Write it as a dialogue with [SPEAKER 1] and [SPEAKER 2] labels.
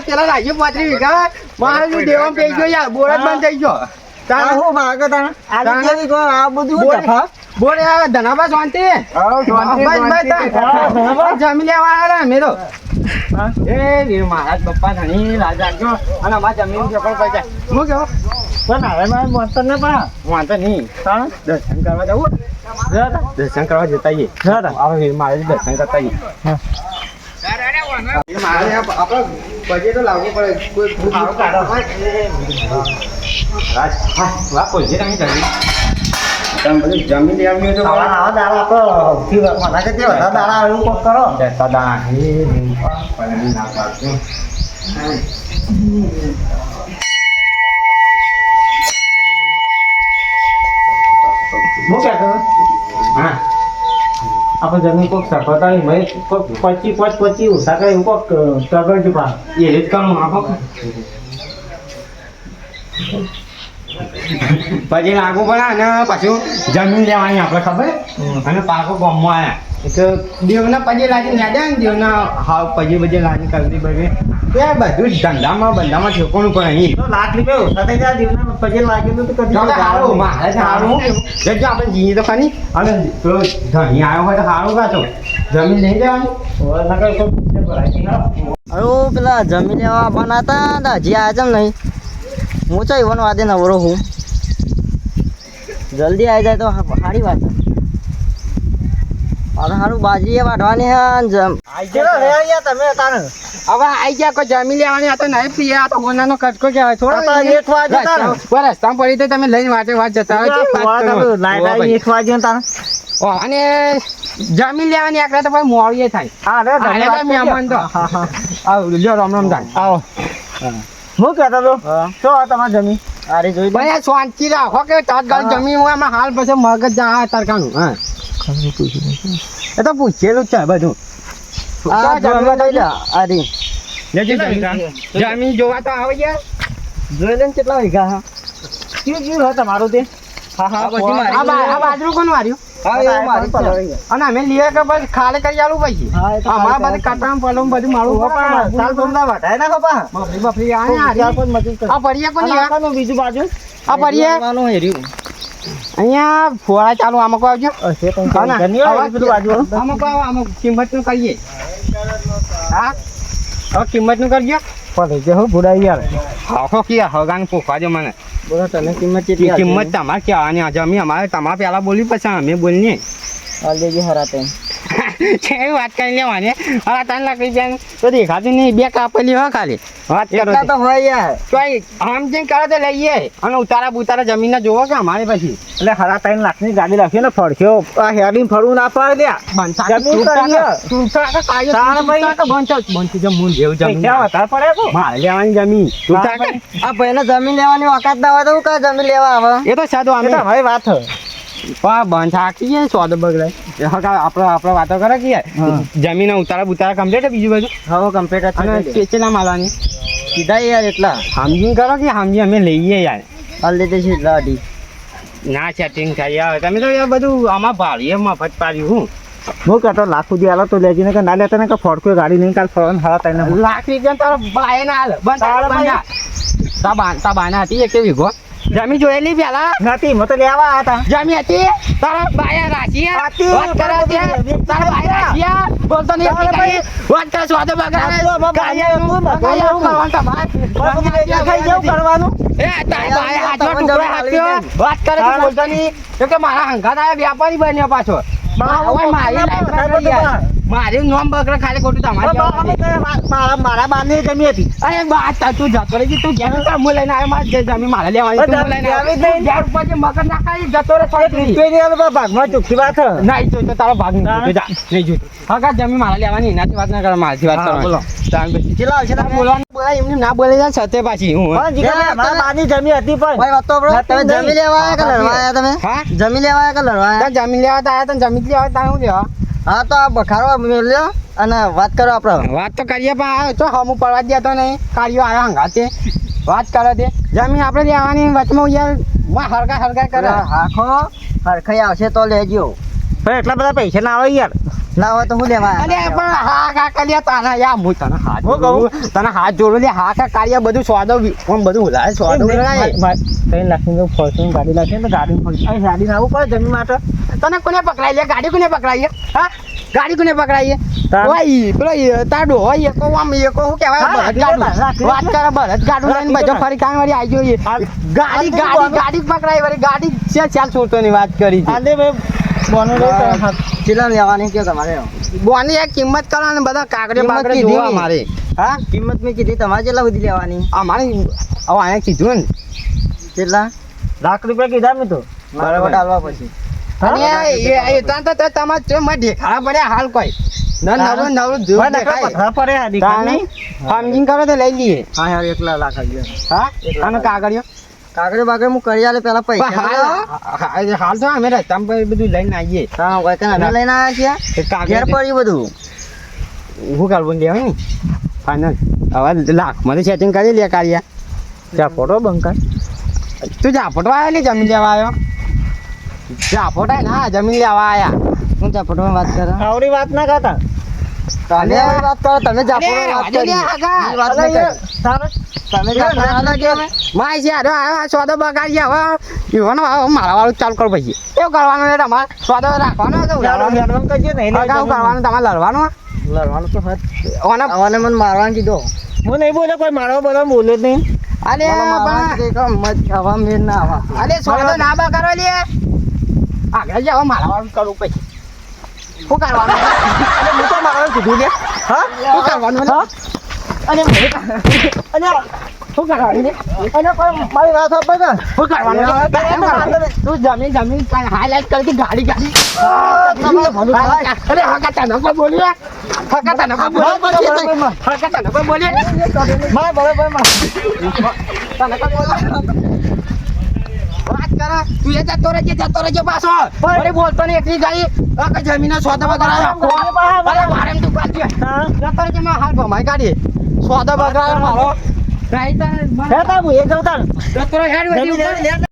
[SPEAKER 1] પેલા રાજ્ય 35 વીઘા મારે દેવા પી ગયો યાર બોર જ બંધ થઈ ગયો
[SPEAKER 2] હું માગે તને આ બધું
[SPEAKER 1] બોર ધનાબા શાંતિ જમી લેવા આવ્યા અમે તો એ મહારાજ બપ્પા ધણી રાજા ગયો અને અમારા જમીન ચોકડ પર જાય હું કેવો
[SPEAKER 2] પણ હવે મારે મોતર ને પણ
[SPEAKER 1] વાંધો નહીં દર્શન કરવા જવું દર્શન કરવા જતા આવીએ મારે દર્શન કરતા આવીએ મારે આપણે બજેટ તો લાવવું પડે કોઈ જમીન લેવાની તો
[SPEAKER 2] આવા દાડા તો મને કે વધારે દાડા એવું કોક કરો
[SPEAKER 1] દાદા ના પાડજો
[SPEAKER 2] હું કહેતો
[SPEAKER 1] હા
[SPEAKER 2] આપણે જમીન કોક સફળતા મેં કોક 25 ઓછા કરે એવું કોક ટગર ચૂપા
[SPEAKER 1] એ રીત કામ આપો પછી લાગુ પડે અને પાછું જમીન લેવાની આપણે ખબર અને પાકો ગામમાં આવ્યા તો દેવના પજે લાગી યાદ ને દેવના હાવ પજે બજે લાગી કરવી બગે તો એ બધું ધંધામાં ઠેકોણું પડે અહીં
[SPEAKER 2] તો લાખ રૂપિયા ઓછા થઈ જાય દિવસના પજે લાગેલું તો કદી
[SPEAKER 1] સારું મારે સારું જો આપણે જઈએ તો ખાલી અને પેલો ધણી આવ્યો હોય તો સારું કાચો જમીન લઈ જવાની
[SPEAKER 3] અરે પેલા જમી લેવા આવવાના હતા હજી આવ્યા છે નહીં હું તો એવાનો વાદે નવરો હું જલ્દી આવી જાય તો સારી વાત છે સારું બાજરી વાઢવાની
[SPEAKER 2] તમે તારે
[SPEAKER 1] હવે આઈ ગયા કોઈ જમી લેવાની આ તો નહીં પીએ આ તો હોનાનો કટકો કહેવાય થોડો રસ્તામાં પડી તો તમે લઈને વાટે વાત જતા હોય અને જમીન લેવાની આકડા તો ભાઈ મોડીએ થાય મહેમાન તો જો રામ રામ થાય આવો
[SPEAKER 2] હું કહેતો તો શું આ તમારી જમીન
[SPEAKER 3] અરે જોઈ
[SPEAKER 1] ભાઈ શાંતિ રાખો કે તાત્કાલ જમીન હોય એમાં હાલ પછી મગજ જા તરકાનું હા એ તો પૂછેલું જ છે બધું જમીન જોવા તો આવે યાર
[SPEAKER 3] જોઈ લે કેટલા વીઘા હા
[SPEAKER 2] કેવું તમારું તે
[SPEAKER 1] આ બાજરું કોનું વાર્યું અને અમે લીએ કે બસ ખાલી કરી આલું પછી અમારા બધું કાટણ પલમ બધું મારું
[SPEAKER 2] સાલ ધંધા વટાય ના ખપા
[SPEAKER 1] બફરી બફરી આ પડીએ કોની
[SPEAKER 2] બીજું બાજુ
[SPEAKER 1] આ પડીએ અહીંયા ફોડા ચાલુ આમાં કોઈ આવજો આમાં કિંમત નું કરીએ હા હવે કિંમત નું કરજો
[SPEAKER 2] પડે છે હો ભૂડાઈ યાર
[SPEAKER 1] આખો કે હગાન પોખવાજો મને
[SPEAKER 3] બોલો તને કિંમત કેટલી
[SPEAKER 1] કિંમત તમારે કહેવાની આજે અમે અમારે તમારે પહેલા બોલી પછી અમે બોલીએ
[SPEAKER 3] લેજી હરાતે
[SPEAKER 1] છે વાત કરી લેવાની હવે 3 લાખ રૂપિયા તો દેખાતું નહીં બે કાપેલી હોય ખાલી વાત કરો
[SPEAKER 3] તો હોય યાર
[SPEAKER 1] કોઈ આમ જેમ કરો તો લઈએ અને ઉતારા બુતારા જમીન ના જોવો કે અમારે પછી
[SPEAKER 2] એટલે ખરા 3 લાખની ગાડી રાખી ને ફરખ્યો આ હેડી ફરવું ના પડે
[SPEAKER 1] લેવાની જમીન
[SPEAKER 3] આ ભાઈને જમીન લેવાની વખત ના હોય તો હું કઈ જમીન લેવા આવે
[SPEAKER 1] એ તો સાદું અમે
[SPEAKER 2] હવે વાત
[SPEAKER 1] બંધ થાકી સોદ બગડાય આપણે વાતો કરે કે જમીન ઉતારા બુતારા કમ્પ્લીટ છે બીજું બધું
[SPEAKER 3] હવે કમ્પ્લીટ
[SPEAKER 1] અને પેચેલા માલવાની
[SPEAKER 3] સીધા યાર એટલા
[SPEAKER 1] સમજીને કરો કે સમજી અમે લઈએ યાર
[SPEAKER 3] હાલ લીધે છે એટલા અઢી
[SPEAKER 1] ના સેટિંગ થાય યાર તમે તો યાર બધું આમાં ભાડીએ મફત પાડ્યું
[SPEAKER 2] હું કહેતો લાખ સુધી આલો તો લેજી ને કે ના લેતા ને કે ફોડકો ગાડી નહીં કાલ ફરવાનું હારા તને
[SPEAKER 1] લાખ રૂપિયા તારો બાય ના હાલ બસ તા બાના હતી એક વીઘો જમી જોયેલી પેલા
[SPEAKER 2] નથી મત લેવા હતા
[SPEAKER 1] જમી હતી તારા બાયા રાશિયા વાત કરે છે તારા બાયા રાશિયા બોલતો નહીં વાત કરે સ્વાદ બગાડે
[SPEAKER 2] કરવાનું
[SPEAKER 1] એ તારા બાયા હાથમાં ટુકડો આપ્યો વાત કરે છે બોલતો નહીં કે મારા હંગાત આયા વ્યાપારી બન્યો પાછો મારી નોમ બકરા ખાલી ખોટું તમારે
[SPEAKER 2] મારા બાની જમી હતી
[SPEAKER 1] અરે વાત તું જતો રહી તું ઘેર કામ લઈને આવ્યો મારે જમી મારે લેવાની તું લઈને ઘેર ઉપર જે મગર નાખાય જતો રહે
[SPEAKER 2] ભાગમાં ચૂકી વાત
[SPEAKER 1] નહીં જોઈતો તારો ભાગ નહીં જા નહીં જોઈતો હા જમી મારે લેવાની એનાથી વાત ના કરો મારાથી વાત કરો બોલો એમને ના બોલે જાય સતે પાછી હું
[SPEAKER 2] મારા બાની જમી હતી પણ
[SPEAKER 3] તમે જમી લેવા આવ્યા કે લડવા આવ્યા તમે
[SPEAKER 1] હા
[SPEAKER 3] જમી લેવા આવ્યા કે લડવા આવ્યા
[SPEAKER 1] જમીન લેવા આવ્યા તને જમીન લેવા તારે હું લેવા
[SPEAKER 3] હા તો આ બખારો મેળ્યો અને વાત કરો આપણે
[SPEAKER 1] વાત તો કરીએ પણ આવ્યો છો હમું પડવા દેતો નહીં કાર્યો આવ્યો હંગાતે વાત કરો તે જમીન આપણે લેવાની વચમાં યાર હરકા કરે
[SPEAKER 3] આખો હરખાઈ આવશે તો લેજો
[SPEAKER 2] પણ એટલા બધા પૈસા ના આવે યાર
[SPEAKER 3] ના હોય તો હું લેવા
[SPEAKER 1] અરે પણ હા કાકા લે તારા યા હું તને હાથ
[SPEAKER 2] હું કહું?
[SPEAKER 1] જોડું. તને હાથ જોડું લે હા કાકા બધું સ્વાદો પણ બધું ઉલાય સ્વાદો ઉલાય.
[SPEAKER 2] 3 લાખની ફોર્ચ્યુન ગાડી લાગશે ને ગાડી ગાડીને આવું પડે જમીન માટે
[SPEAKER 1] તને કોને પકડાઈ લે ગાડી કોને પકડાઈ હા ગાડી કોને પકડાઈ
[SPEAKER 2] તાર-
[SPEAKER 1] ઓય પેલો તાડો હોય એકો આમ એકો શું કહેવાય
[SPEAKER 2] હા,
[SPEAKER 1] બળદ
[SPEAKER 2] રાખી
[SPEAKER 1] ગાડું.
[SPEAKER 2] લે, રાખી લે.
[SPEAKER 1] વાત કરે બળદ ગાડું લઈને બધો ફરી કાંઈ વાળી આવી ગયો એ.
[SPEAKER 2] હાલ.
[SPEAKER 1] ગાડી
[SPEAKER 2] હાલ,
[SPEAKER 1] ગાડી
[SPEAKER 2] બોલો.
[SPEAKER 1] ગાડી પકડાઈ વાળી ગાડી છે ચાલ છોડતોની વાત કરી છે.
[SPEAKER 2] આલે ભાઈ બોનો રે
[SPEAKER 3] કેટલા લેવાની કે તમારે
[SPEAKER 1] બોની એક કિંમત કરો ને બધા કાગડે
[SPEAKER 3] કિંમત
[SPEAKER 1] બાગડે
[SPEAKER 3] કીધી.
[SPEAKER 1] જોવા મારે હા
[SPEAKER 3] કિંમત મેં કીધી તમારે કેટલા બધી લેવાની
[SPEAKER 1] અમારે હવે અહીંયા કીધું ને
[SPEAKER 3] કેટલા
[SPEAKER 2] લાખ રૂપિયા કીધા મેં તો
[SPEAKER 3] બરાબર ડાલવા પછી
[SPEAKER 1] અને એ તમારે જો મને દેખાડા પડ્યા હાલ કોઈ નવું નવું જોર
[SPEAKER 2] ભાઈ નકરા
[SPEAKER 1] દેખાય.
[SPEAKER 2] પથરા પડે આ દીકરા નહીં
[SPEAKER 1] સમજીને કરો તો લઈ લઈએ
[SPEAKER 3] હા યાર 1 લાખ આવી ગયા
[SPEAKER 1] હા અને કાગળિયો
[SPEAKER 3] કાગડે બાગડે હું કરી આલે પેલા
[SPEAKER 1] પણ
[SPEAKER 3] પૈસા
[SPEAKER 1] હાલ તો અમે રસ્તામાં પછી બધું લઈને આવીએ
[SPEAKER 3] હા કોઈ તને અમે લઈને આવ્યા
[SPEAKER 1] એ
[SPEAKER 3] છીએ
[SPEAKER 1] કાગળ
[SPEAKER 3] ઘેર પડ્યું બધું
[SPEAKER 1] હું કરવું લેવાય ને ફાઇનલ હવે લાખમાંથી સેટિંગ કરી લે કાર્યા
[SPEAKER 2] ત્યાં ફોટો બંકા
[SPEAKER 1] તું ઝાપટવા આવ્યો ને જમીન લેવા આવ્યો ઝાપટાય ના જમીન લેવા આવ્યા
[SPEAKER 3] હું ઝાપટમાં વાત કરે
[SPEAKER 2] આવડી વાત ના કરતા
[SPEAKER 3] તમે આવી વાત કરો તમે ઝાપટમાં વાત
[SPEAKER 1] અરે,
[SPEAKER 3] કરી
[SPEAKER 1] આગળ.
[SPEAKER 3] એ વાત નહીં કરી.
[SPEAKER 2] તારે
[SPEAKER 3] તમે ઝાપટમાં ના કે
[SPEAKER 1] માય છે અરે આ સોદો બગાડી હવે એવાનો હવે મારા વાળું ચાલુ કરો પછી એવું કરવાનું છે તમારે સોદો રાખવાનો છે ઉડાડવાનો.
[SPEAKER 2] મેડમ કહીએ નહીં
[SPEAKER 1] હવે કાંઈ કરવાનું તમારે લડવાનું
[SPEAKER 3] લડવાનું તો હદ
[SPEAKER 1] ઓને
[SPEAKER 3] આવવાને મને મારવાનું કીધો
[SPEAKER 2] હું નહીં બોલે કોઈ મારો બોલો બોલે જ નહીં
[SPEAKER 1] અરે
[SPEAKER 3] મને મારવાનું
[SPEAKER 1] પણ-
[SPEAKER 3] કીધું કે મત આવા મેળ ના આવા
[SPEAKER 1] અરે સોદો ના બગાડો લે આગળ જાવ મારા વાળું કરું પછી શું કરવાનું અરે હું તો મારા કીધું લે
[SPEAKER 2] હા
[SPEAKER 1] શું કરવાનું લે? અને મને શું કરવાનું લે?
[SPEAKER 3] અને કોઈ મારી વાત આપે કે
[SPEAKER 1] શું કરવાનું લે? એમ કરવાનું. તું જમીન હાઈલાઈટ કરતી ગાડી ગાડી
[SPEAKER 3] તમારે ભલું થાય.
[SPEAKER 1] અરે હકા તને કોઈ બોલ્યું હકા તને કોઈ બોલ્યું હકા તને કોઈ બોલ્યું
[SPEAKER 3] મારે બરાબર માં
[SPEAKER 1] તને કોઈ બોલ્યું વાત કરે તું એ જતો રહેજે પાછો અરે બોલતો ને એકલી ગાડી હકા જમીન સોદા બગાડ્યો અરે મારે તું પાછી
[SPEAKER 2] હા
[SPEAKER 1] જતો રહેજે માં હાલ ભમાઈ કાઢી સોદા બગાડ્યો મારો રાઈતા
[SPEAKER 2] હે તાબુ એ જવતા
[SPEAKER 1] જતો રહે હેડ વેચી ઉપર.